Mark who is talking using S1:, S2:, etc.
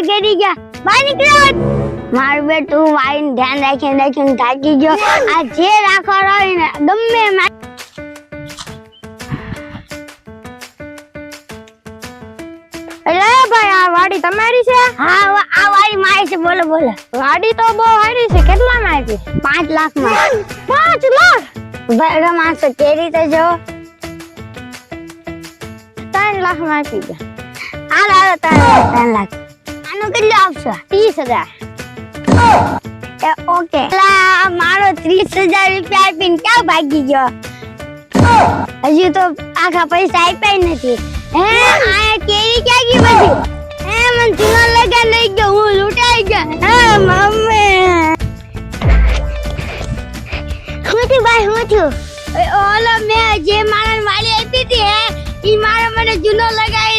S1: કરી ગયા બહાર નીકળો મારું બેટું વાઈન ધ્યાન રાખીને થાકી ગયો આ જે રાખવા હોય ને ગમે
S2: અરે ભાઈ આ વાડી તમારી છે?
S1: હા આ વાડી મારી છે બોલો બોલો
S2: વાડી તો બહુ સારી છે કેટલામાં આપી?
S1: 5 લાખમાં
S2: 5 લાખ?
S1: બરાબર માણસો કેરી તો જો
S2: 3 લાખમાં આપી દે.
S1: હાલ 3 લાખ આનું કેટલું આપશો?
S2: 30,000.
S1: ઓકે મારો 30,000 રૂપિયા આપીને ક્યાં ભાગી ગયો હજુ તો આખા પૈસા આપ્યા નથી હે આ કેરી ક્યાં ગઈ બધી હે મને ચૂનો લગા લઈ ગયો હું લૂંટાઈ ગયો હે મમ્મી હું થયું ઓલો મેં જે મારા વાલી આપી હતી હે ઈ મારા મને ચૂનો લગાવી